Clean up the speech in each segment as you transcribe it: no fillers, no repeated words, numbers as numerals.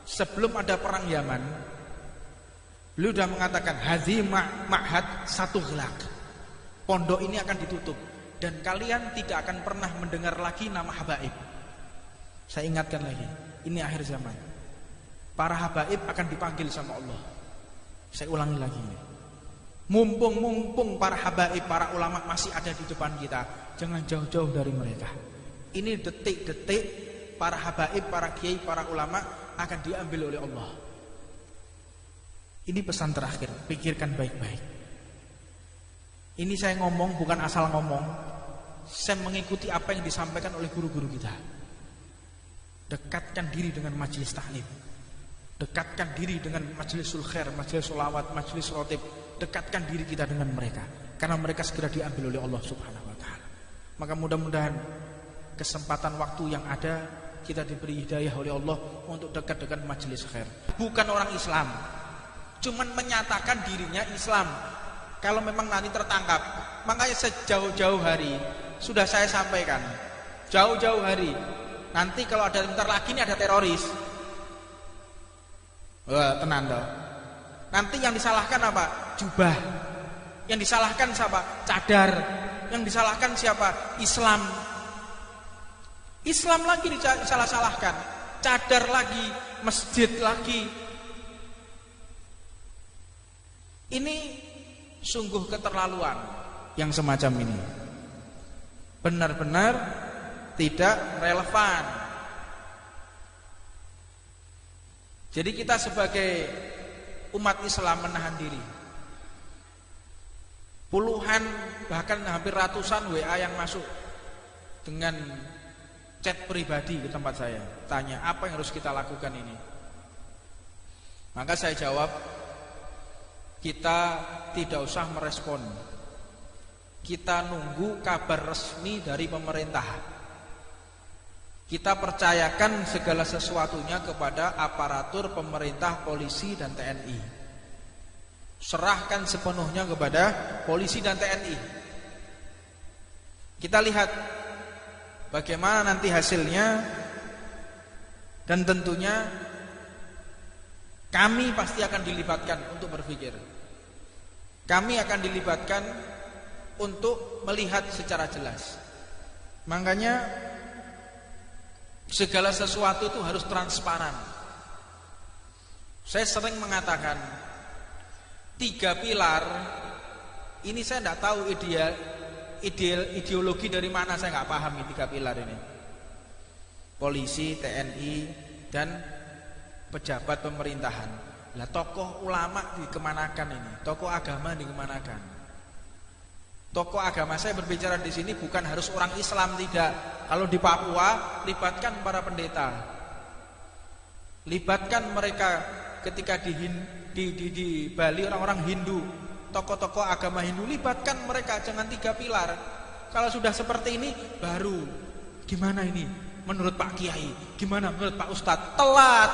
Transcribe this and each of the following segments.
sebelum ada perang Yaman, beliau sudah mengatakan hadzi ma'had satu gelak, pondok ini akan ditutup dan kalian tidak akan pernah mendengar lagi nama habaib. Saya ingatkan lagi, ini akhir zaman, para habaib akan dipanggil sama Allah. Saya ulangi lagi, mumpung para habaib, para ulama masih ada di depan kita, jangan jauh-jauh dari mereka. Ini detik-detik para habaib, para kiai, para ulama akan diambil oleh Allah. Ini pesan terakhir, pikirkan baik-baik. Ini saya ngomong bukan asal ngomong, saya mengikuti apa yang disampaikan oleh guru-guru kita. Dekatkan diri dengan majelis taklim, dekatkan diri dengan majlisul khair, majelis sholawat, majelis rotib. Dekatkan diri kita dengan mereka, karena mereka segera diambil oleh Allah Subhanahu wa ta'ala. Maka mudah-mudahan kesempatan waktu yang ada, kita diberi hidayah oleh Allah untuk dekat dengan majelis khair. Bukan orang Islam, cuman menyatakan dirinya Islam. Kalau memang nanti tertangkap, makanya sejauh-jauh hari sudah saya sampaikan, jauh-jauh hari, nanti kalau ada bentar lagi ini ada teroris, wah tenang toh. Nanti yang disalahkan apa? Jubah. Yang disalahkan siapa? Cadar. Yang disalahkan siapa? Islam. Islam lagi disalah-salahkan, cadar lagi, masjid lagi. Ini sungguh keterlaluan yang semacam ini. Benar-benar tidak relevan. Jadi kita sebagai umat Islam menahan diri. Puluhan bahkan hampir ratusan WA yang masuk dengan chat pribadi ke tempat saya, tanya apa yang harus kita lakukan ini. Maka saya jawab, kita tidak usah merespon, kita nunggu kabar resmi dari pemerintah. Kita percayakan segala sesuatunya kepada aparatur pemerintah, polisi dan TNI. Serahkan sepenuhnya kepada polisi dan TNI. Kita lihat bagaimana nanti hasilnya, dan tentunya kami pasti akan dilibatkan untuk berpikir. Kami akan dilibatkan untuk melihat secara jelas. Makanya segala sesuatu itu harus transparan. Saya sering mengatakan 3 pilar ini, saya tidak tahu ideologi dari mana, saya nggak paham ini 3 pilar ini. Polisi, TNI, dan pejabat pemerintahan. Lah tokoh ulama dikemanakan ini? Tokoh agama dikemanakan? Tokoh agama, saya berbicara di sini bukan harus orang Islam, tidak. Kalau di Papua, libatkan para pendeta, libatkan mereka ketika di Bali orang-orang Hindu, tokoh-tokoh agama Hindu, libatkan mereka, jangan 3 pilar. Kalau sudah seperti ini baru gimana ini menurut Pak Kiai, gimana menurut Pak Ustadz, telat.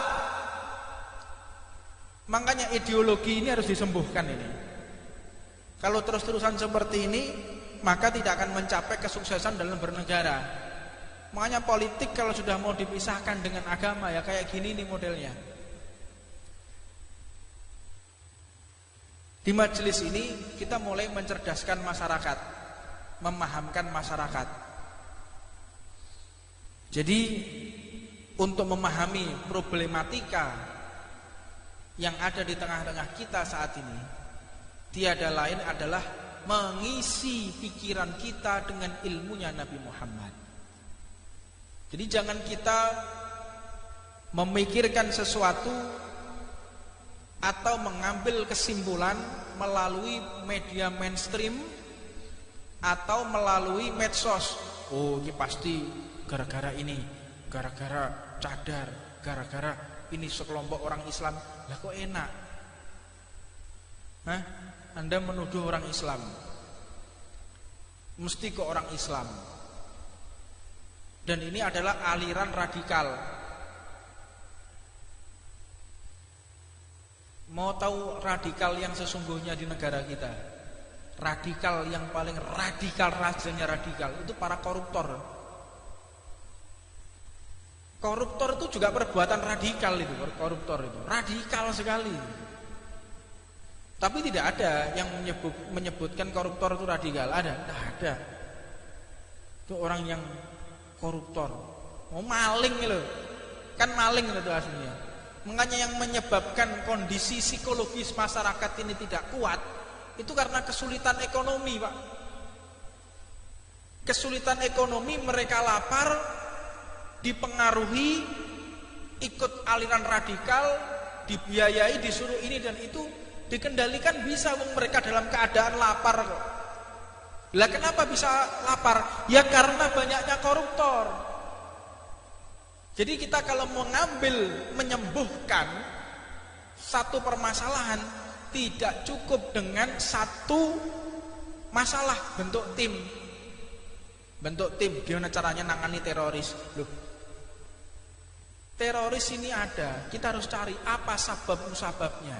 Makanya ideologi ini harus disembuhkan ini. Kalau terus-terusan seperti ini, maka tidak akan mencapai kesuksesan dalam bernegara. Makanya politik kalau sudah mau dipisahkan dengan agama, ya kayak gini nih modelnya. Di majelis ini kita mulai mencerdaskan masyarakat, memahamkan masyarakat. Jadi untuk memahami problematika yang ada di tengah-tengah kita saat ini, tiada lain adalah mengisi pikiran kita dengan ilmunya Nabi Muhammad. Jadi jangan kita memikirkan sesuatu atau mengambil kesimpulan melalui media mainstream atau melalui medsos. Oh, ini pasti gara-gara ini, gara-gara cadar, gara-gara ini sekelompok orang Islam. Lah kok enak? Hah? Anda menuduh orang Islam, mesti ke orang Islam. Dan ini adalah aliran radikal. Mau tahu radikal yang sesungguhnya di negara kita? Radikal yang paling radikal, rajanya radikal itu para koruptor. Koruptor itu juga perbuatan radikal itu, koruptor itu radikal sekali. Tapi tidak ada yang menyebutkan koruptor itu radikal. Ada? Tidak ada. Itu orang yang koruptor. Oh maling loh. Kan maling itu aslinya. Makanya yang menyebabkan kondisi psikologis masyarakat ini tidak kuat itu karena kesulitan ekonomi, Pak. Kesulitan ekonomi, mereka lapar, dipengaruhi, ikut aliran radikal, dibiayai, disuruh ini dan itu, dikendalikan bisa, mereka dalam keadaan lapar kok. Lah kenapa bisa lapar? Ya karena banyaknya koruptor. Jadi kita kalau mengambil, menyembuhkan satu permasalahan, tidak cukup dengan satu masalah bentuk tim. Bentuk tim, gimana caranya nangani teroris? Loh, teroris ini ada, kita harus cari apa sebabnya.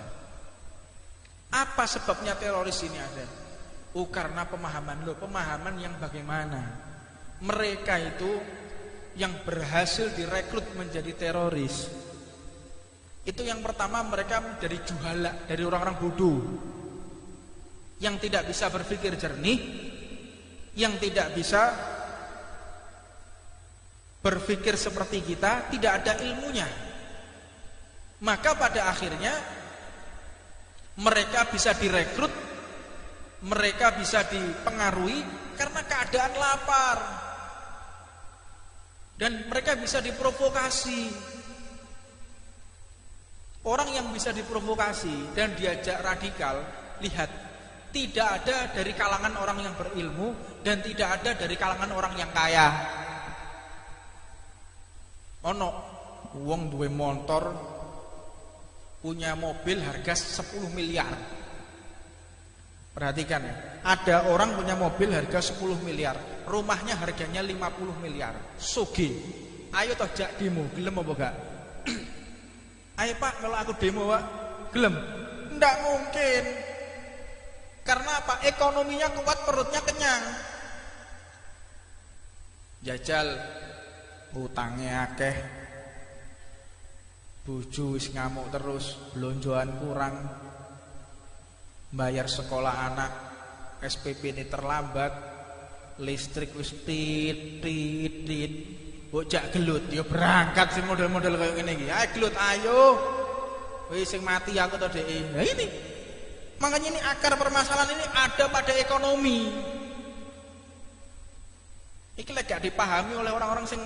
Apa sebabnya teroris ini ada? Oh karena pemahaman. Loh, pemahaman yang bagaimana? Mereka itu yang berhasil direkrut menjadi teroris, itu yang pertama mereka dari juhala, dari orang-orang bodoh yang tidak bisa berpikir jernih, yang tidak bisa berpikir seperti kita, tidak ada ilmunya. Maka pada akhirnya mereka bisa direkrut, mereka bisa dipengaruhi karena keadaan lapar. Dan mereka bisa diprovokasi. Orang yang bisa diprovokasi dan diajak radikal, lihat, tidak ada dari kalangan orang yang berilmu dan tidak ada dari kalangan orang yang kaya. Ono wong duwe motor, punya mobil harga 10 miliar. Perhatikan ya, ada orang punya mobil harga 10 miliar, rumahnya harganya 50 miliar. Sugih. Ayo toh jak demo, gelem apa gak? Ayo Pak, kalau aku demo Pak, gelem? Nggak mungkin. Karena apa? Ekonominya kuat, perutnya kenyang. Jajal, utangnya akeh, bojo wis ngamuk terus, blonjoan kurang, bayar sekolah anak, SPP ini terlambat, listrik wis tit. Bocah gelut, ya berangkat sing model-model kayak gini iki. Ayo gelut, ayo. Wis sing mati aku to Dek. Nah ini. Makanya ini akar permasalahan ini ada pada ekonomi. Iki lek gak dipahami oleh orang-orang sing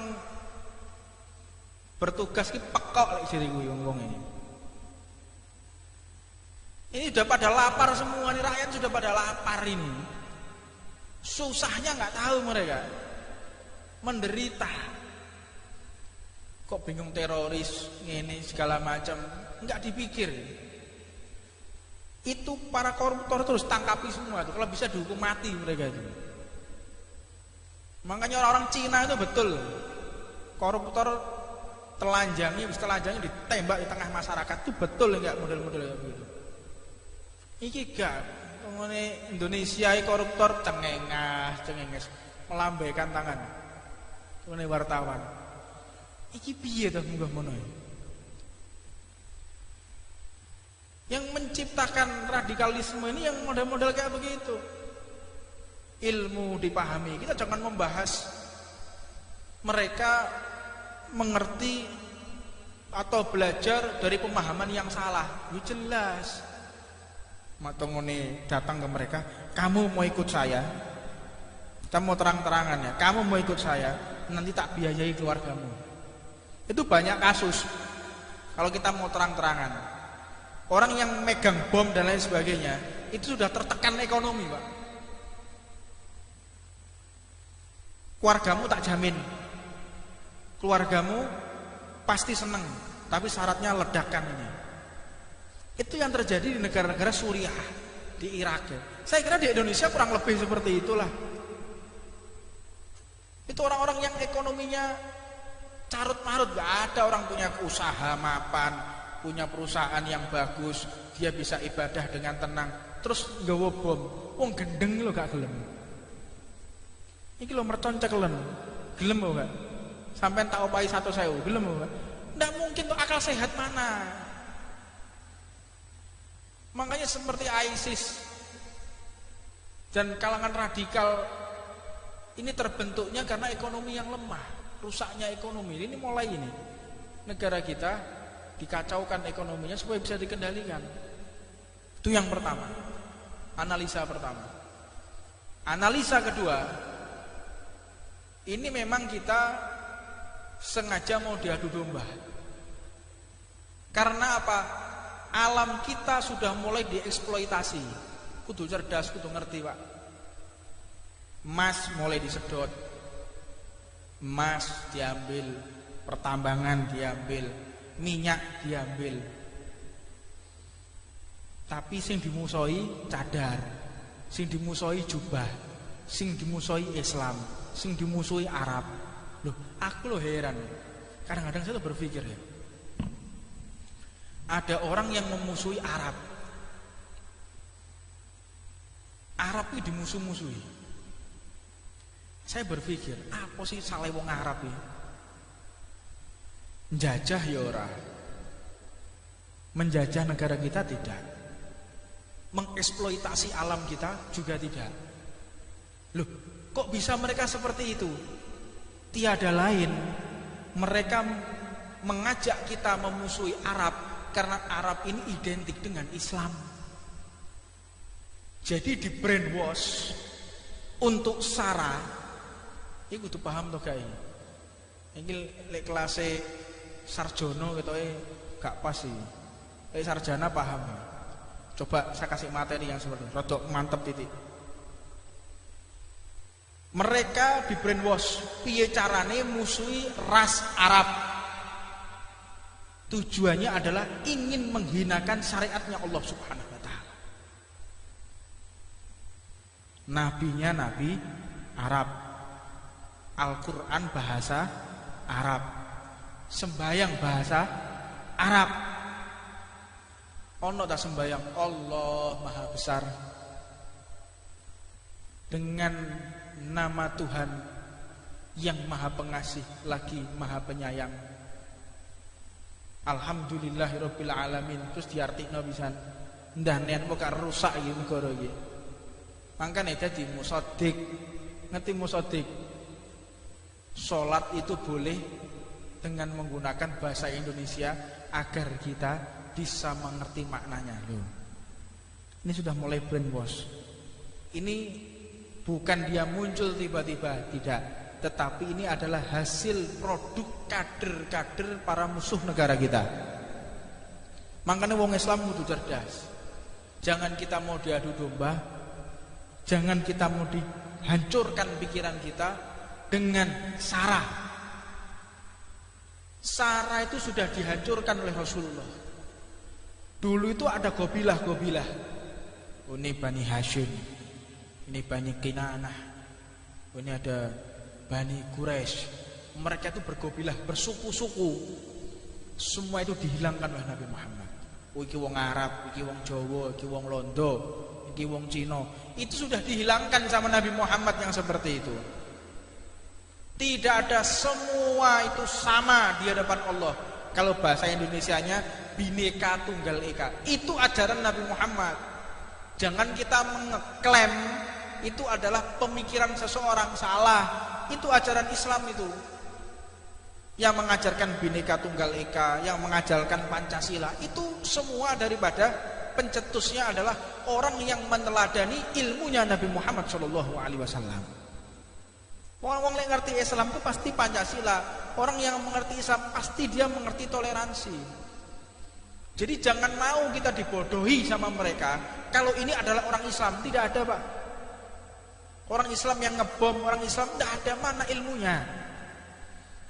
bertugas ki pekok lek jeriku wong-wong ini. Ini sudah pada lapar semua nih, rakyat sudah pada lapar ini. Susahnya nggak tahu mereka, menderita. Kok bingung teroris, ini segala macam, nggak dipikir. Itu para koruptor terus tangkapi semua itu. Kalau bisa dihukum mati mereka itu. Makanya orang-orang Cina itu betul, koruptor telanjangnya ditembak di tengah masyarakat itu betul nggak model-model kayak begitu. Iki gak, ngene Indonesia koruptor cengenges melambaikan tangan. Ngene wartawan. Iki piye to munggah mono. Yang menciptakan radikalisme ini yang model-model kayak begitu. Ilmu dipahami. Kita jangan membahas mereka mengerti atau belajar dari pemahaman yang salah. Ya jelas. Matongone datang ke mereka, kamu mau ikut saya? Kita mau terang-terangan ya, kamu mau ikut saya, nanti tak biayai keluargamu. Itu banyak kasus. Kalau kita mau terang-terangan, orang yang megang bom dan lain sebagainya, itu sudah tertekan ekonomi, Pak. Keluargamu tak jamin. Keluargamu pasti seneng, tapi syaratnya ledakan ini. Itu yang terjadi di negara-negara Suriah, di Irak. Saya kira di Indonesia kurang lebih seperti itulah. Itu orang-orang yang ekonominya carut-marut, gak ada orang punya usaha mapan, punya perusahaan yang bagus, dia bisa ibadah dengan tenang, terus nggawa bom. Wong gendeng lo gak gelem. Iki lo mercon cekelen, gelem lo gak? Sampean tak opahi 100.000, gelem ora? Ndak mungkin tuh, akal sehat mana? Makanya seperti ISIS dan kalangan radikal ini terbentuknya karena ekonomi yang lemah, rusaknya ekonomi. Ini mulai ini. Negara kita dikacaukan ekonominya supaya bisa dikendalikan. Itu yang pertama. Analisa pertama. Analisa kedua, ini memang kita sengaja mau diadu domba. Karena apa? Alam kita sudah mulai dieksploitasi. Kudu cerdas, kudu ngerti, Pak. Emas mulai disedot, emas diambil, pertambangan diambil, minyak diambil. Tapi sing dimusuhi cadar, sing dimusuhi jubah, sing dimusuhi Islam, sing dimusuhi Arab. Loh, aku heran. Kadang-kadang saya tuh berpikir ya, ada orang yang memusuhi Arab. Arab itu dimusuh-musuhi. Saya berpikir, apa sih salah wong Arab ini? Menjajah ya ora. Menjajah negara kita tidak. Mengeksploitasi alam kita juga tidak. Loh, kok bisa mereka seperti itu? Tiada lain, mereka mengajak kita memusuhi Arab karena Arab ini identik dengan Islam. Jadi di brainwash untuk sara. Ini kudu paham toh guys. Ini lek kelas sarjono gitu gak pas sih. Sarjana paham. Coba saya kasih materi yang seperti itu. Rodok mantep titik. Mereka di brainwash piye carane musuhi ras Arab. Tujuannya adalah ingin menghinakan syariatnya Allah Subhanahu wa taala. Nabinya nabi Arab. Al-Quran bahasa Arab, sembayang bahasa Arab. Ono tak sembayang Allah Maha Besar dengan nama Tuhan yang Maha Pengasih lagi Maha Penyayang. Alhamdulillahirabbil alamin. Terus diartikno pisan. Ndah nen kok rusak iki negara iki. Mangkane dadi musaddiq. Ngerti musaddiq? Sholat itu boleh dengan menggunakan bahasa Indonesia agar kita bisa mengerti maknanya. Loh, ini sudah mulai brainwash. Ini bukan dia muncul tiba-tiba, tidak. Tetapi ini adalah hasil produk kader-kader para musuh negara kita. Makanya wong Islam kudu cerdas. Jangan kita mau diadu domba, jangan kita mau dihancurkan pikiran kita dengan sara. Sara itu sudah dihancurkan oleh Rasulullah. Dulu itu ada gobilah-gobilah. Ini Bani Hashim, ini Bani Kinanah, ini ada Bani Quraisy. Mereka itu bergobilah, bersuku-suku. Semua itu dihilangkan oleh Nabi Muhammad. Oh, iki wong Arab, iki wong Jawa, iki wong Londo, iki wong Cina. Itu sudah dihilangkan sama Nabi Muhammad yang seperti itu. Tidak ada, semua itu sama di hadapan Allah. Kalau bahasa Indonesianya Bhinneka Tunggal Ika. Itu ajaran Nabi Muhammad. Jangan kita mengeklaim itu adalah pemikiran seseorang, salah. Itu ajaran Islam itu. Yang mengajarkan Bhinneka Tunggal Ika, yang mengajarkan Pancasila, itu semua daripada pencetusnya adalah orang yang meneladani ilmunya Nabi Muhammad SAW. Orang yang ngerti Islam itu pasti Pancasila. Orang yang mengerti Islam pasti dia mengerti toleransi. Jadi jangan mau kita dibodohi sama mereka. Kalau ini adalah orang Islam, tidak ada, Pak. Orang Islam yang ngebom, orang Islam tidak ada, mana ilmunya.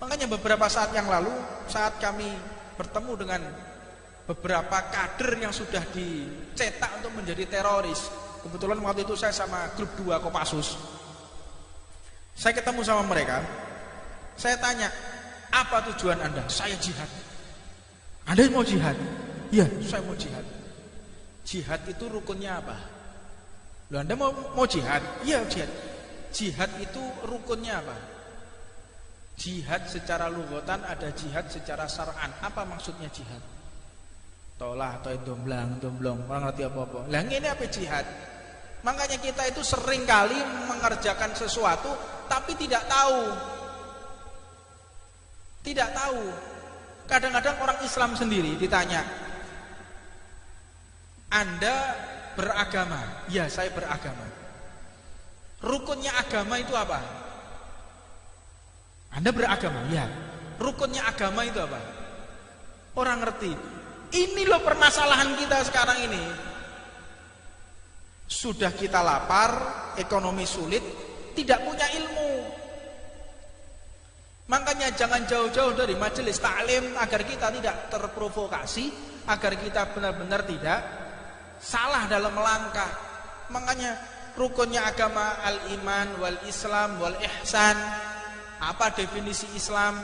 Makanya beberapa saat yang lalu, saat kami bertemu dengan beberapa kader yang sudah dicetak untuk menjadi teroris. Kebetulan waktu itu saya sama grup 2 Kopassus. Saya ketemu sama mereka. Saya tanya, apa tujuan Anda? Saya jihad. Anda mau jihad? Iya, saya mau jihad. Jihad itu rukunnya apa? Loh, Anda mau jihad? Iya, jihad. Jihad itu rukunnya apa? Jihad secara lughatan ada jihad secara syar'an. Apa maksudnya jihad? Tolah atau domblong, orang ngerti apa-apa. Lah ini apa jihad? Makanya kita itu sering kali mengerjakan sesuatu tapi tidak tahu. Tidak tahu. Kadang-kadang orang Islam sendiri ditanya, Anda beragama? Ya, saya beragama. Rukunnya agama itu apa? Anda beragama? Ya. Rukunnya agama itu apa? Orang ngerti. Ini loh permasalahan kita sekarang ini. Sudah kita lapar, ekonomi sulit, tidak punya ilmu. Makanya jangan jauh-jauh dari majelis taklim agar kita tidak terprovokasi, agar kita benar-benar tidak salah dalam melangkah. Makanya rukunnya agama al-iman wal islam wal ihsan. Apa definisi Islam?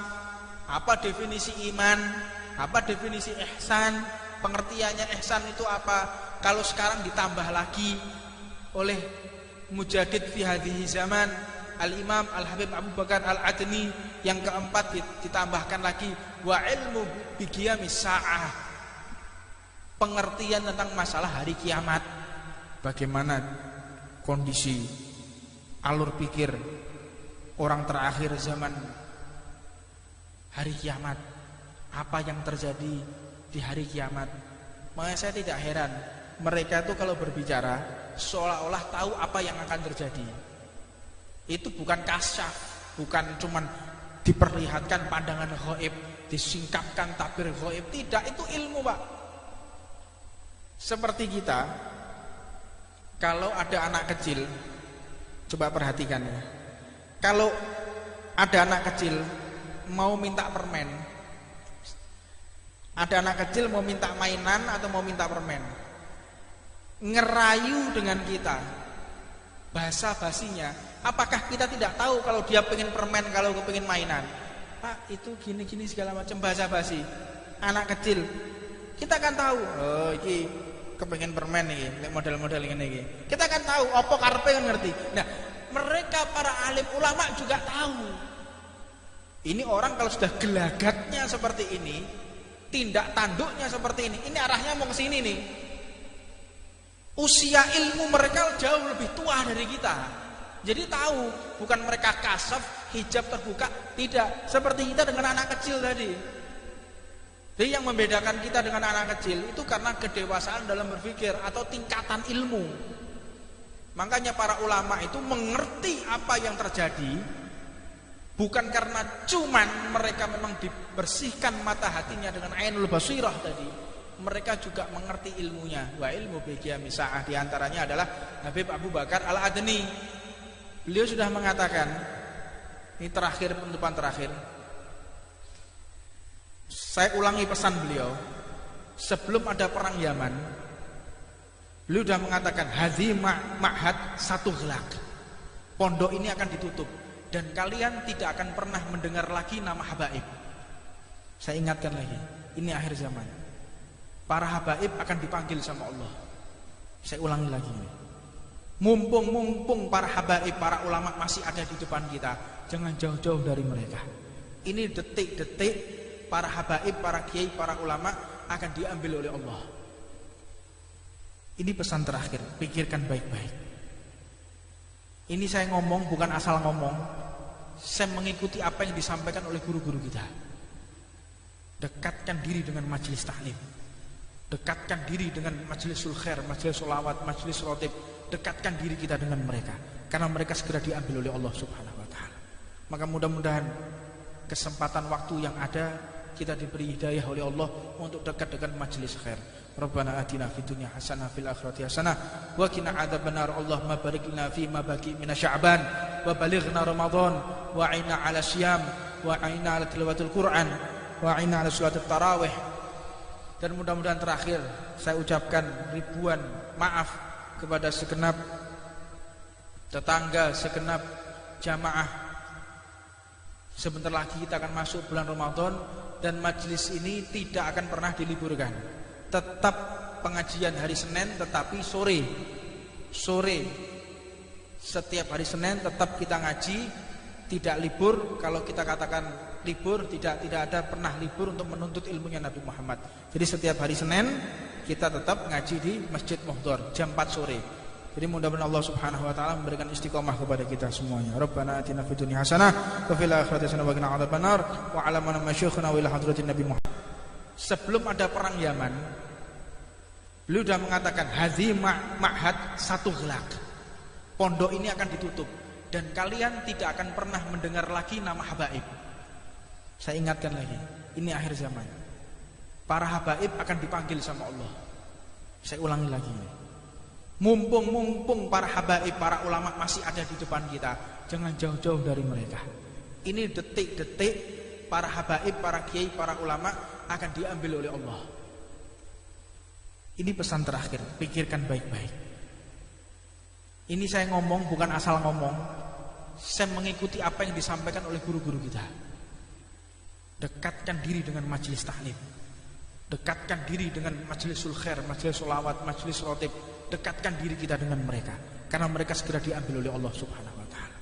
Apa definisi iman? Apa definisi ihsan? Pengertiannya ihsan itu apa? Kalau sekarang ditambah lagi oleh Mujaddid fi hadhihi zaman Al-Imam Al-Habib Abu Bakar Al-Adni, yang keempat ditambahkan lagi wa ilmu bi qiyamis saah. Pengertian tentang masalah hari kiamat. Bagaimana kondisi alur pikir orang terakhir zaman hari kiamat. Apa yang terjadi di hari kiamat. Makanya saya tidak heran mereka itu kalau berbicara seolah-olah tahu apa yang akan terjadi. Itu bukan kasyaf, bukan cuman diperlihatkan pandangan ghaib, disingkapkan tabir ghaib, tidak, itu ilmu, Pak. Seperti kita kalau ada anak kecil, coba perhatikan ya. Kalau ada anak kecil mau minta permen, ada anak kecil mau minta mainan atau mau minta permen, ngerayu dengan kita, bahasa basinya, apakah kita tidak tahu kalau dia pengen permen, kalau pengen mainan? Pak, itu gini-gini segala macam, bahasa basi anak kecil. Kita kan tahu, oh iki kepengen permen nih, model-model ini. Kita kan tahu, opo karpe kan ngerti. Nah, mereka para alim ulama juga tahu. Ini orang kalau sudah gelagatnya seperti ini, tindak tanduknya seperti ini arahnya mau ke sini nih. Usia ilmu mereka jauh lebih tua dari kita. Jadi tahu, bukan mereka kasaf, hijab terbuka, tidak. Seperti kita dengan anak kecil tadi. Jadi yang membedakan kita dengan anak kecil itu karena kedewasaan dalam berpikir atau tingkatan ilmu. Makanya para ulama itu mengerti apa yang terjadi, bukan karena cuman mereka memang dibersihkan mata hatinya dengan ainul basirah tadi. Mereka juga mengerti ilmunya. Wa ilmu bi qiyamis saah, di antaranya adalah Habib Abu Bakar Al-Adni. Beliau sudah mengatakan, ini terakhir, penutupan terakhir. Saya ulangi pesan beliau. Sebelum ada perang Yaman, beliau sudah mengatakan hadzi ma'had satu gelak. Pondok ini akan ditutup dan kalian tidak akan pernah mendengar lagi nama habaib. Saya ingatkan lagi, ini akhir zaman. Para habaib akan dipanggil sama Allah. Saya ulangi lagi ini. Mumpung para habaib, para ulama masih ada di depan kita, jangan jauh-jauh dari mereka. Ini detik-detik para habaib, para kiai, para ulama akan diambil oleh Allah. Ini pesan terakhir, pikirkan baik-baik. Ini saya ngomong bukan asal ngomong. Saya mengikuti apa yang disampaikan oleh guru-guru kita. Dekatkan diri dengan majelis taklim. Dekatkan diri dengan majlisul khair, majlis sholawat, majlis rotib. Dekatkan diri kita dengan mereka, karena mereka segera diambil oleh Allah Subhanahu wa ta'ala. Maka mudah-mudahan kesempatan waktu yang ada kita diberi hidayah oleh Allah untuk dekat dengan majlis khair. Rabbana atina fid dunya hasanah fil akhirati hasanah wa qina adzabannar. Allahumma barik lana fi ma baqi min sya'ban wa balighna ramadan wa aina 'ala syiyam wa aina 'ala tilawatil Qur'an wa aina 'ala sholatit tarawih. Dan mudah-mudahan terakhir saya ucapkan ribuan maaf kepada segenap tetangga, segenap jamaah. Sebentar lagi kita akan masuk bulan Ramadan dan majelis ini tidak akan pernah diliburkan. Tetap pengajian hari Senin, tetapi sore setiap hari Senin tetap kita ngaji, tidak libur. Kalau kita katakan libur, tidak ada pernah libur untuk menuntut ilmunya Nabi Muhammad. Jadi setiap hari Senin kita tetap ngaji di Masjid Muhdhar jam 4 sore. Jadi mudah-mudahan Allah Subhanahu wa taala memberikan istiqomah kepada kita semuanya. Rabbana atina fid dunya hasanah wa fil akhirati hasanah wa qina adzabannar wa 'allamana masyayikhana wa ila hadratin Nabi Muhammad. Sebelum ada perang Yaman, beliau sudah mengatakan hadzi ma'had satu gelak. Pondok ini akan ditutup dan kalian tidak akan pernah mendengar lagi nama habaib. Saya ingatkan lagi, ini akhir zaman. Para habaib akan dipanggil sama Allah. Saya ulangi lagi. Mumpung para habaib, para ulama masih ada di depan kita, jangan jauh-jauh dari mereka. Ini detik-detik para habaib, para kiai, para ulama akan diambil oleh Allah. Ini pesan terakhir, pikirkan baik-baik. Ini saya ngomong bukan asal ngomong. Saya mengikuti apa yang disampaikan oleh guru-guru kita. Dekatkan diri dengan majelis taklim. Dekatkan diri dengan majelis khair, majelis sholawat, majelis rotib. Dekatkan diri kita dengan mereka, karena mereka segera diambil oleh Allah Subhanahu wa taala.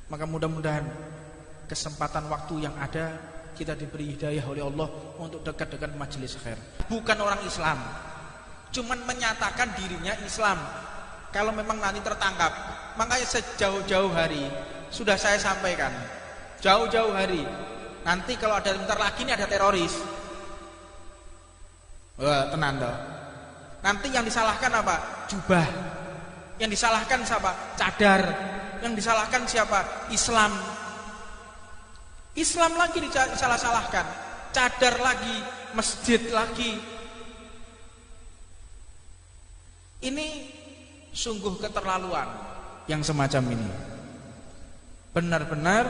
Maka mudah-mudahan kesempatan waktu yang ada kita diberi hidayah oleh Allah untuk dekat dengan majelis khair. Bukan orang Islam, cuman menyatakan dirinya Islam. Kalau memang nanti tertangkap, makanya sejauh-jauh hari sudah saya sampaikan, jauh-jauh hari. Nanti kalau ada bentar lagi ini ada teroris, wah tenan toh. Nanti yang disalahkan apa? Jubah. Yang disalahkan siapa? Cadar. Yang disalahkan siapa? Islam. Islam lagi disalah-salahkan. Cadar lagi, masjid lagi. Ini sungguh keterlaluan yang semacam ini. Benar-benar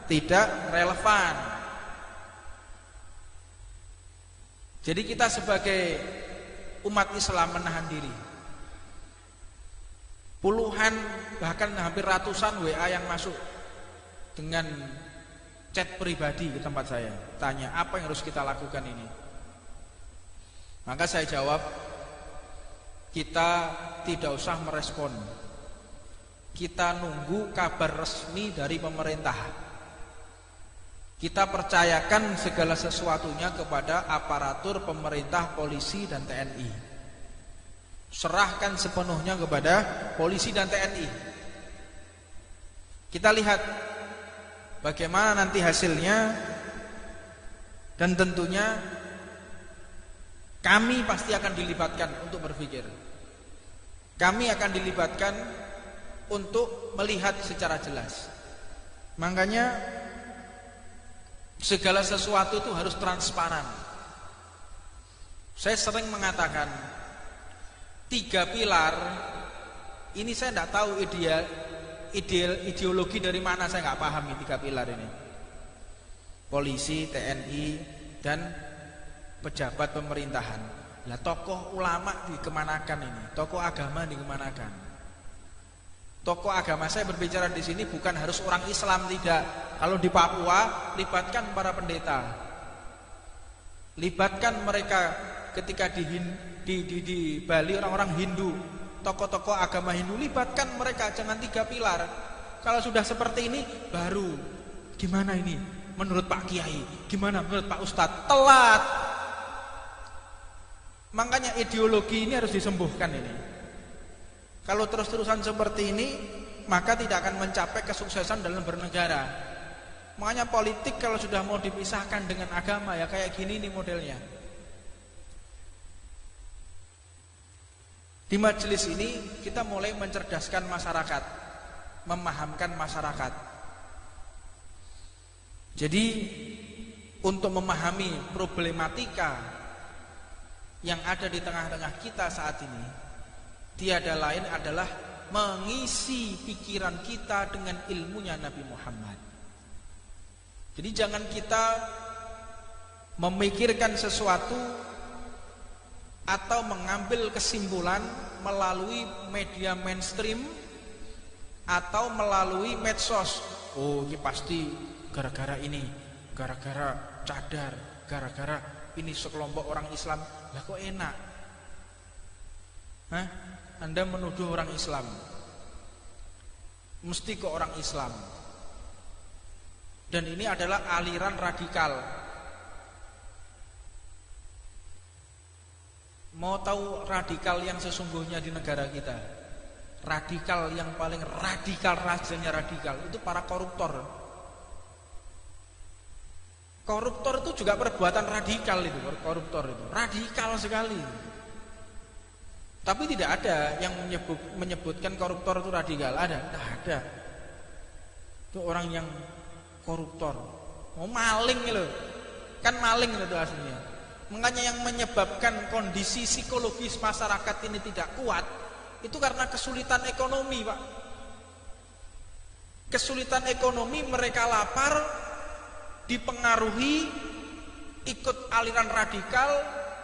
tidak relevan. Jadi kita sebagai umat Islam menahan diri. Puluhan bahkan hampir ratusan WA yang masuk dengan chat pribadi ke tempat saya, tanya apa yang harus kita lakukan ini. Maka saya jawab, kita tidak usah merespon. Kita nunggu kabar resmi dari pemerintah. Kita percayakan segala sesuatunya kepada aparatur pemerintah, polisi dan TNI. Serahkan sepenuhnya kepada polisi dan TNI. Kita lihat bagaimana nanti hasilnya, dan tentunya kami pasti akan dilibatkan untuk berpikir. Kami akan dilibatkan untuk melihat secara jelas. Makanya segala sesuatu itu harus transparan. Saya sering mengatakan 3 pilar ini, saya tidak tahu ideologi dari mana, saya nggak paham ini 3 pilar ini. Polisi, TNI, dan pejabat pemerintahan. Lah tokoh ulama dikemanakan ini? Tokoh agama dikemanakan? Tokoh agama, saya berbicara di sini bukan harus orang Islam, tidak. Kalau di Papua, libatkan para pendeta, libatkan mereka ketika di Bali orang-orang Hindu, tokoh-tokoh agama Hindu, libatkan mereka. Jangan 3 pilar. Kalau sudah seperti ini, baru gimana ini? Menurut Pak Kiai, gimana menurut Pak Ustadz? Telat. Makanya ideologi ini harus disembuhkan ini. Kalau terus-terusan seperti ini, maka tidak akan mencapai kesuksesan dalam bernegara. Makanya politik kalau sudah mau dipisahkan dengan agama, ya kayak gini nih modelnya. Di majelis ini kita mulai mencerdaskan masyarakat, memahamkan masyarakat. Jadi untuk memahami problematika yang ada di tengah-tengah kita saat ini, tiada lain adalah mengisi pikiran kita dengan ilmunya Nabi Muhammad. Jadi jangan kita memikirkan sesuatu atau mengambil kesimpulan melalui media mainstream atau melalui medsos. Oh, ini pasti gara-gara ini, gara-gara cadar, gara-gara ini sekelompok orang Islam. Lah kok enak? Hah? Anda menuduh orang Islam, mesti kok orang Islam. Dan ini adalah aliran radikal. Mau tahu radikal yang sesungguhnya di negara kita? Radikal yang paling radikal, rajanya radikal itu para koruptor. Koruptor itu juga perbuatan radikal itu, koruptor itu radikal sekali. Tapi tidak ada yang menyebutkan koruptor itu radikal. Ada? Tidak ada. Itu orang yang koruptor, mau maling loh, kan maling itu aslinya. Makanya yang menyebabkan kondisi psikologis masyarakat ini tidak kuat itu karena kesulitan ekonomi, Pak. Kesulitan ekonomi, mereka lapar, dipengaruhi, ikut aliran radikal,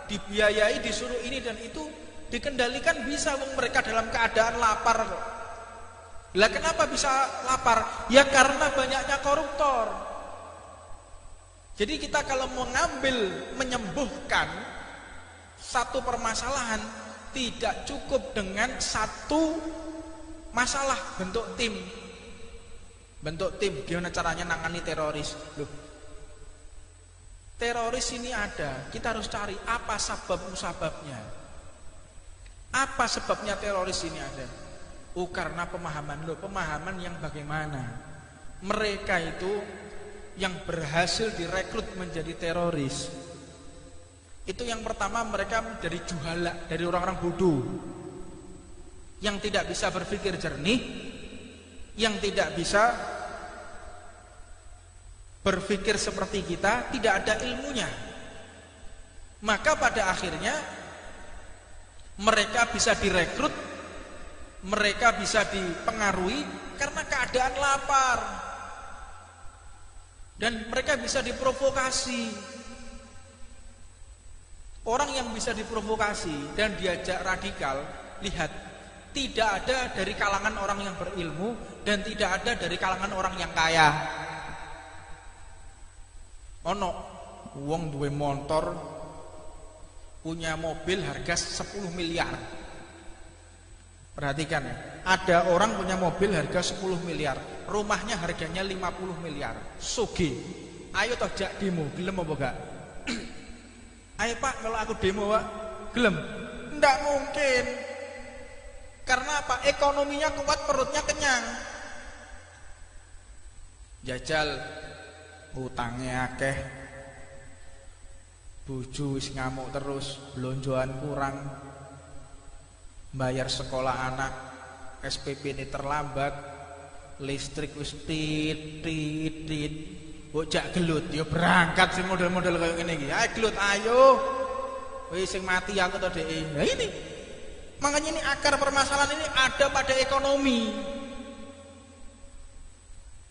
dibiayai, disuruh ini dan itu, dikendalikan bisa mereka dalam keadaan lapar kok. Lah kenapa bisa lapar? Ya karena banyaknya koruptor. Jadi kita kalau mengambil, menyembuhkan satu permasalahan, tidak cukup dengan satu masalah bentuk tim. Bentuk tim, gimana caranya nangani teroris? Loh, teroris ini ada, kita harus cari apa sebabnya. Apa sebabnya teroris ini ada? Karena pemahaman. Loh, pemahaman yang bagaimana? Mereka itu yang berhasil direkrut menjadi teroris, itu yang pertama mereka dari juhala, dari orang-orang bodoh yang tidak bisa berpikir jernih, yang tidak bisa berpikir seperti kita, tidak ada ilmunya. Maka pada akhirnya mereka bisa direkrut, mereka bisa dipengaruhi karena keadaan lapar. Dan mereka bisa diprovokasi. Orang yang bisa diprovokasi dan diajak radikal, lihat, tidak ada dari kalangan orang yang berilmu dan tidak ada dari kalangan orang yang kaya. Ono wong duwe motor, punya mobil harga 10 miliar. Perhatikan ya, ada orang punya mobil harga 10 miliar, rumahnya harganya 50 miliar. Sugih. Ayo toh jak demo, gelem apa gak? Ayo Pak, kalau aku demo Pak, gelem? Nggak mungkin. Karena apa? Ekonominya kuat, perutnya kenyang. Jajal utangnya akeh, bojo wis ngamuk terus, blonjoan kurang, bayar sekolah anak, SPP ini terlambat, listrik wis tit. Bocah gelut, yo berangkat sing model-model kayak gini iki. Ayo gelut, ayo. Wis sing mati aku to Dek. Nah ini. Makanya ini akar permasalahan ini ada pada ekonomi.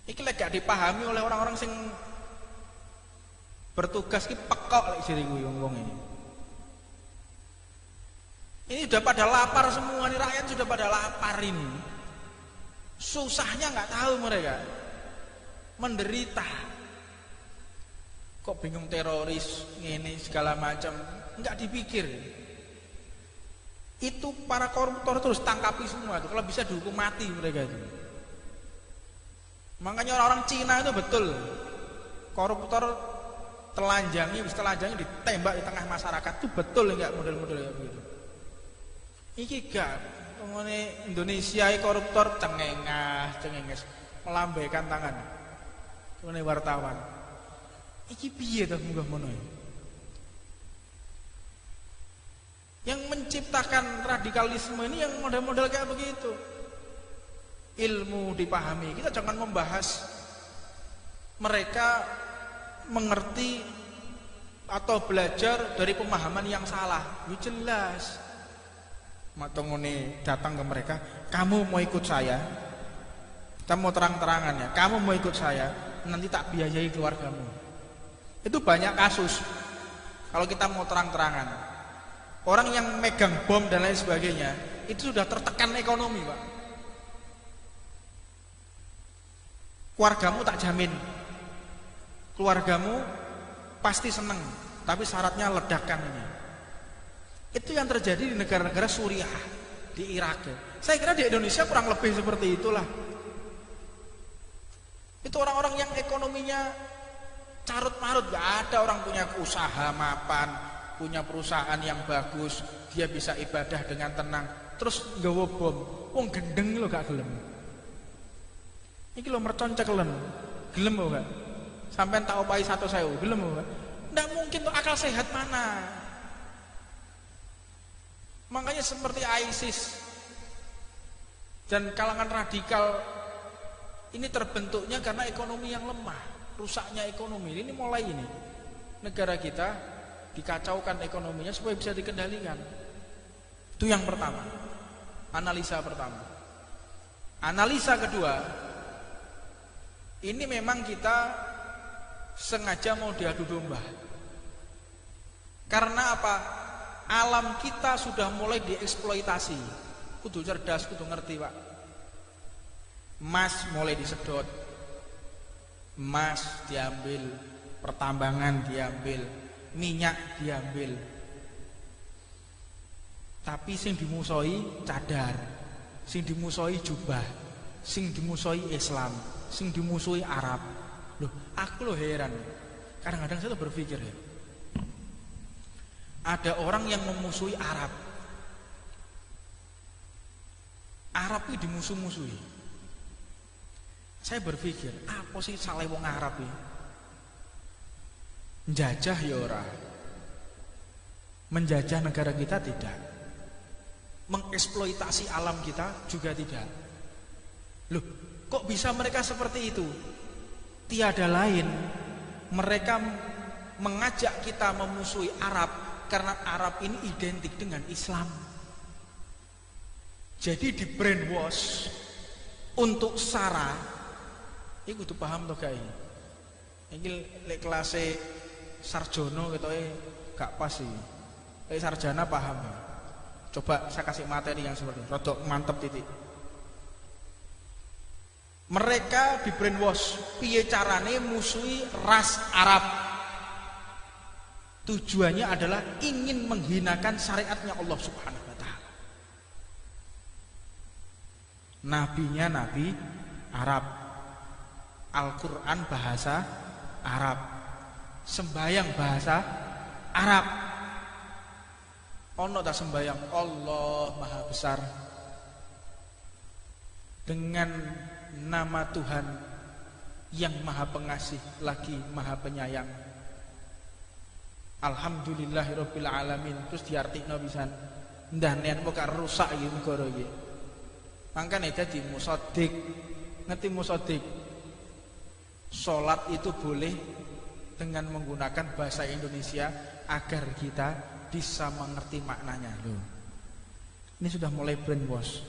Iki lek gak dipahami oleh orang-orang sing bertugas ki pekok lek jeriku wong-wong ini. Ini sudah pada lapar semua nih, rakyat sudah pada lapar ini. Susahnya nggak tahu mereka, menderita. Kok bingung teroris, ini segala macam, nggak dipikir. Itu para koruptor terus tangkapi semua tuh, kalau bisa dihukum mati mereka itu. Makanya orang-orang Cina itu betul, koruptor telanjangi ditembak di tengah masyarakat itu betul nggak model-model kayak begitu. Iki gak, ngene Indonesia koruptor cengenges melambaikan tangan. Ngene wartawan. Iki piye to munggah mono. Yang menciptakan radikalisme ini yang model-model kayak begitu. Ilmu dipahami. Kita jangan membahas mereka mengerti atau belajar dari pemahaman yang salah. Ya jelas. Matongone datang ke mereka, kamu mau ikut saya? Kamu mau terang-terangan ya, kamu mau ikut saya, nanti tak biayai keluargamu. Itu banyak kasus. Kalau kita mau terang-terangan, orang yang megang bom dan lain sebagainya, itu sudah tertekan ekonomi, Pak. Keluargamu tak jamin. Keluargamu pasti seneng, tapi syaratnya ledakan ini. Itu yang terjadi di negara-negara Suriah, di Irak. Saya kira di Indonesia kurang lebih seperti itulah. Itu orang-orang yang ekonominya carut-marut, gak ada orang punya usaha mapan, punya perusahaan yang bagus, dia bisa ibadah dengan tenang, terus nggawa bom. Wong gendeng lho gak gelem. Iki lho mercon cekelen. Gelem kok gak? Sampeyan tak opahi 100.000, gelem kok gak? Nggak mungkin tuh, akal sehat mana? Makanya seperti ISIS dan kalangan radikal ini terbentuknya karena ekonomi yang lemah, rusaknya ekonomi. Ini mulai ini negara kita dikacaukan ekonominya supaya bisa dikendalikan. Itu yang pertama, analisa pertama. Analisa kedua, ini memang kita sengaja mau diadu domba. Karena apa? Alam kita sudah mulai dieksploitasi. Kudu cerdas, kudu ngerti, Pak. Emas mulai disedot, emas diambil, pertambangan diambil, minyak diambil. Tapi sing dimusoi cadar, sing dimusoi jubah, sing dimusoi Islam, sing dimusoi Arab. Loh, aku loh heran. Kadang-kadang saya tuh berpikir ya, ada orang yang memusuhi Arab. Arab itu dimusuh-musuhi. Saya berpikir, apa sih salah wong Arab ini? Menjajah ya ora. Menjajah negara kita tidak. Mengeksploitasi alam kita juga tidak. Loh, kok bisa mereka seperti itu? Tiada lain, mereka mengajak kita memusuhi Arab karena Arab ini identik dengan Islam. Jadi di brainwash untuk sara. Iku tuh paham toh guys. Iki lek kelas sarjono ketoke gak pas sih. Lek sarjana paham. Coba saya kasih materi yang seperti ini, rodok mantep titik. Mereka di brainwash piye carane musuhi ras Arab. Tujuannya adalah ingin menghinakan syariatnya Allah Subhanahu wa ta'ala. Nabinya nabi Arab, Al-Quran bahasa Arab, sembayang bahasa Arab. Ono tak sembayang Allah Maha Besar dengan nama Tuhan yang Maha Pengasih lagi Maha Penyayang. Alhamdulillahirabbil alamin. Terus diartikno pisan. Ndah nen kok rusak iki negara iki. Mangkane dadi musaddiq. Ngerti musaddiq? Salat itu boleh dengan menggunakan bahasa Indonesia agar kita bisa mengerti maknanya. Loh. Ini sudah mulai brainwash.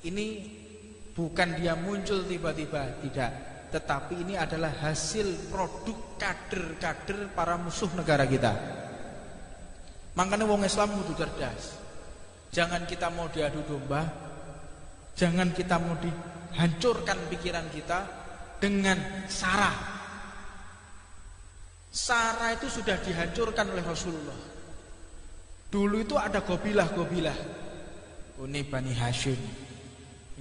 Ini bukan dia muncul tiba-tiba, tidak. Tetapi ini adalah hasil produk kader-kader para musuh negara kita. Makanya wong Islam kudu cerdas. Jangan kita mau diadu domba, jangan kita mau dihancurkan pikiran kita dengan sara. Sara itu sudah dihancurkan oleh Rasulullah. Dulu itu ada gobilah-gobilah. Ini Bani Hashim,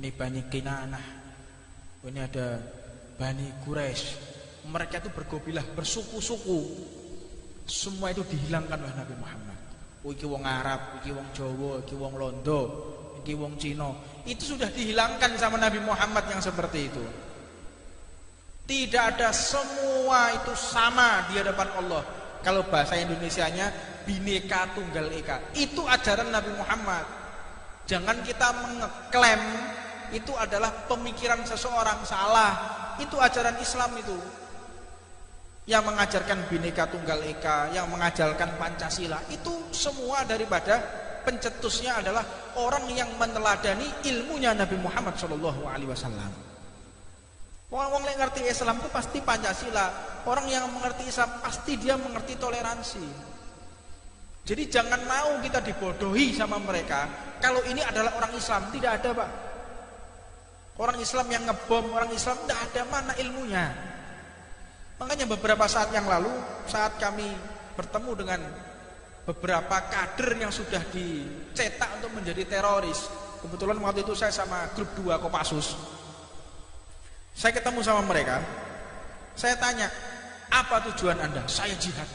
ini Bani Kinanah, ini ada Bani Quraisy. Mereka itu bergobilah, bersuku-suku. Semua itu dihilangkan oleh Nabi Muhammad. Iki wong Arab, iki wong Jawa, iki wong Londo, iki wong Cina. Itu sudah dihilangkan sama Nabi Muhammad yang seperti itu. Tidak ada, semua itu sama di hadapan Allah. Kalau bahasa Indonesianya Bhinneka Tunggal Ika. Itu ajaran Nabi Muhammad. Jangan kita mengeklaim itu adalah pemikiran seseorang, salah. Itu ajaran Islam itu. Yang mengajarkan Bhinneka Tunggal Ika, yang mengajarkan Pancasila, itu semua daripada pencetusnya adalah orang yang meneladani ilmunya Nabi Muhammad SAW. Orang yang ngerti Islam itu pasti Pancasila. Orang yang mengerti Islam pasti dia mengerti toleransi. Jadi jangan mau kita dibodohi sama mereka. Kalau ini adalah orang Islam, tidak ada, Pak. Orang Islam yang ngebom, orang Islam tidak ada, mana ilmunya. Makanya beberapa saat yang lalu, saat kami bertemu dengan beberapa kader yang sudah dicetak untuk menjadi teroris. Kebetulan waktu itu saya sama grup 2 Kopassus. Saya ketemu sama mereka, saya tanya, apa tujuan Anda? Saya jihad.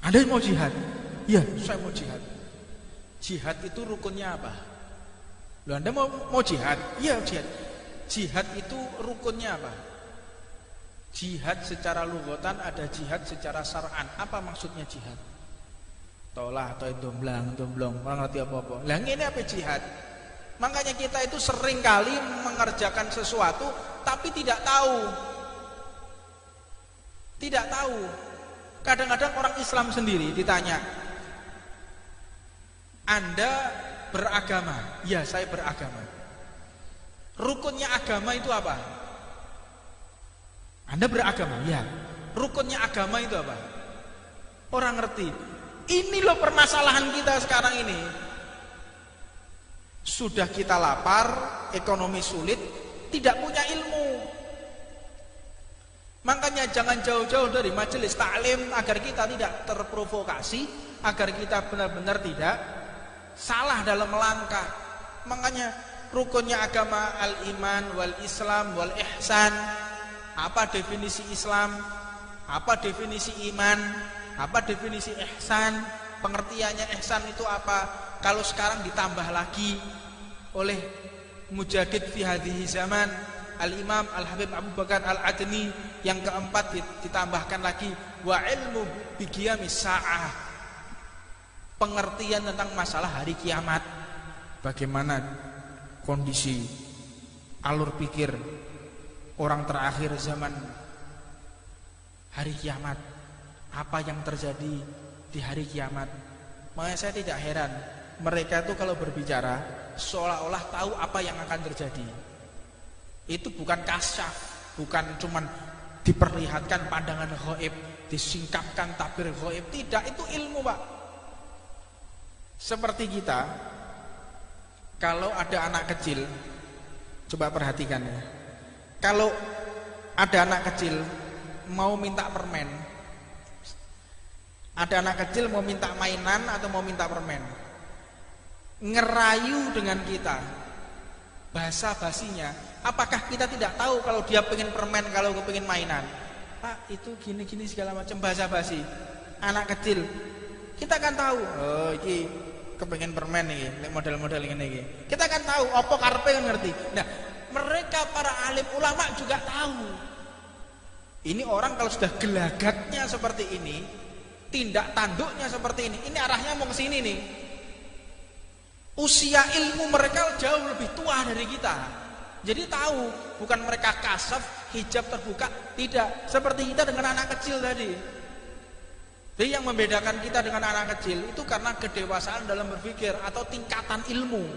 Anda mau jihad? Iya, saya mau jihad. Jihad itu rukunnya apa? Loh, Anda mau jihad? Iya, jihad. Jihad itu rukunnya apa? Jihad secara lughatan ada jihad secara syar'an. Apa maksudnya jihad? Tolah atau domblong, orang ngerti apa-apa. Lah ini apa jihad? Makanya kita itu sering kali mengerjakan sesuatu tapi tidak tahu. Tidak tahu. Kadang-kadang orang Islam sendiri ditanya, Anda beragama? Ya, saya beragama. Rukunnya agama itu apa? Anda beragama? Ya. Rukunnya agama itu apa? Orang ngerti. Ini loh permasalahan kita sekarang ini. Sudah kita lapar, ekonomi sulit, tidak punya ilmu. Makanya jangan jauh-jauh dari majelis taklim agar kita tidak terprovokasi, agar kita benar-benar tidak salah dalam melangkah. Makanya rukunnya agama al-iman wal islam wal ihsan. Apa definisi Islam? Apa definisi iman? Apa definisi ihsan? Pengertiannya ihsan itu apa? Kalau sekarang ditambah lagi oleh Mujadid fi hadhihi zaman Al-Imam Al-Habib Abu Bakar Al-Adni, yang keempat ditambahkan lagi wa ilmu bi qiyamis saah, pengertian tentang masalah hari kiamat. Bagaimana kondisi alur pikir orang terakhir zaman hari kiamat, apa yang terjadi di hari kiamat. Makanya saya tidak heran mereka itu kalau berbicara seolah-olah tahu apa yang akan terjadi. Itu bukan kasyaf, bukan cuman diperlihatkan pandangan ghaib, disingkapkan tabir ghaib, tidak, itu ilmu, Pak. Seperti kita, kalau ada anak kecil, coba perhatikan ya. Kalau ada anak kecil mau minta permen, ada anak kecil mau minta mainan atau mau minta permen, ngerayu dengan kita, bahasa basinya, apakah kita tidak tahu kalau dia pengen permen, kalau pengen mainan? Pak, itu gini-gini segala macam, bahasa basi anak kecil. Kita kan tahu, oh ini kepengen permen nih, model-model ini. Kita kan tahu, apa karpe kan ngerti. Nah, mereka para alim ulama juga tahu. Ini orang kalau sudah gelagatnya seperti ini, tindak tanduknya seperti ini arahnya mau ke sini nih. Usia ilmu mereka jauh lebih tua dari kita. Jadi tahu, bukan mereka kasaf, hijab terbuka, tidak. Seperti kita dengan anak kecil tadi. Jadi yang membedakan kita dengan anak kecil itu karena kedewasaan dalam berpikir atau tingkatan ilmu.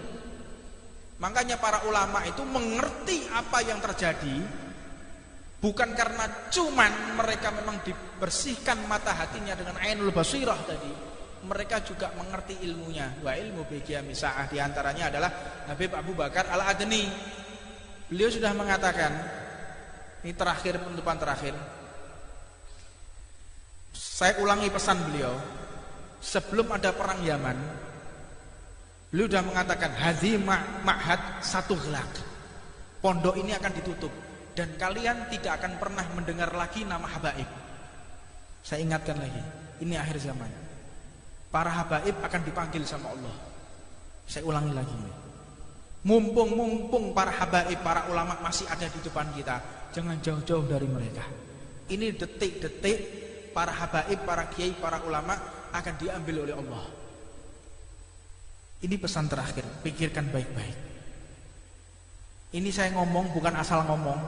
Makanya para ulama itu mengerti apa yang terjadi, bukan karena cuman mereka memang dibersihkan mata hatinya dengan ainul basirah tadi. Mereka juga mengerti ilmunya. Wa ilmu bi qiyamis saah, di antaranya adalah Habib Abu Bakar Al-Adni. Beliau sudah mengatakan, ini terakhir, penutupan terakhir. Saya ulangi pesan beliau. Sebelum ada perang Yaman, beliau sudah mengatakan hadzi ma'had satu gelak. Pondok ini akan ditutup dan kalian tidak akan pernah mendengar lagi nama habaib. Saya ingatkan lagi, ini akhir zaman. Para habaib akan dipanggil sama Allah. Saya ulangi lagi. Mumpung para habaib, para ulama masih ada di depan kita, jangan jauh-jauh dari mereka. Ini detik-detik para habaib, para kiai, para ulama akan diambil oleh Allah. Ini pesan terakhir, pikirkan baik-baik. Ini saya ngomong bukan asal ngomong.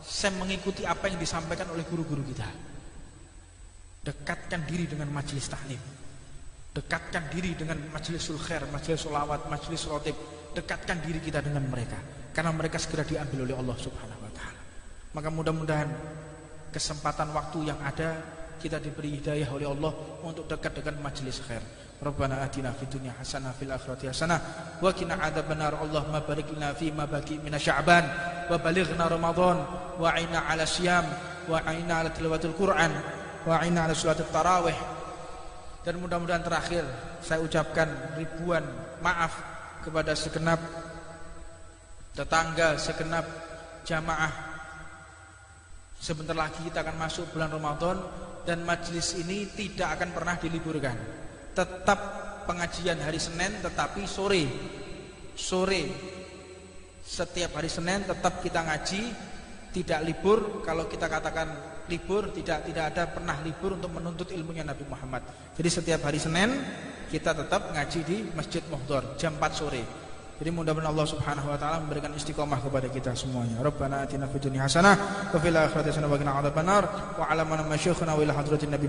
Saya mengikuti apa yang disampaikan oleh guru-guru kita. Dekatkan diri dengan majelis taklim. Dekatkan diri dengan majlisul khair, majlis sholawat, majlis rotib. Dekatkan diri kita dengan mereka, karena mereka segera diambil oleh Allah Subhanahu wa ta'ala. Maka mudah-mudahan kesempatan waktu yang ada, kita diberi hidayah oleh Allah untuk dekat dengan majlis khair. Rabbana atina fid dunya hasanah fil akhirati hasanah wa qina adzabannar. Allahumma barik lana fi ma baqi min sya'ban wa balighna ramadan wa aina 'ala siyam wa aina 'ala tilawatil Qur'an wa aina 'ala sholatit tarawih. Dan mudah-mudahan terakhir saya ucapkan ribuan maaf kepada segenap tetangga, segenap jamaah Sebentar lagi kita akan masuk bulan Ramadan dan majelis ini tidak akan pernah diliburkan. Tetap pengajian hari Senin, tetapi sore setiap hari Senin tetap kita ngaji, tidak libur. Kalau kita katakan libur, tidak ada pernah libur untuk menuntut ilmunya Nabi Muhammad. Jadi setiap hari Senin kita tetap ngaji di Masjid Muhdhar jam 4 sore. Jadi mudah-mudahan Allah Subhanahu wa taala memberikan istiqomah kepada kita semuanya. Rabbana atina fid dunya hasanah wa fil akhirati hasanah wa qina adzabannar wa 'ala man masyayikhuna wa ila hadratin Nabi Muhammad.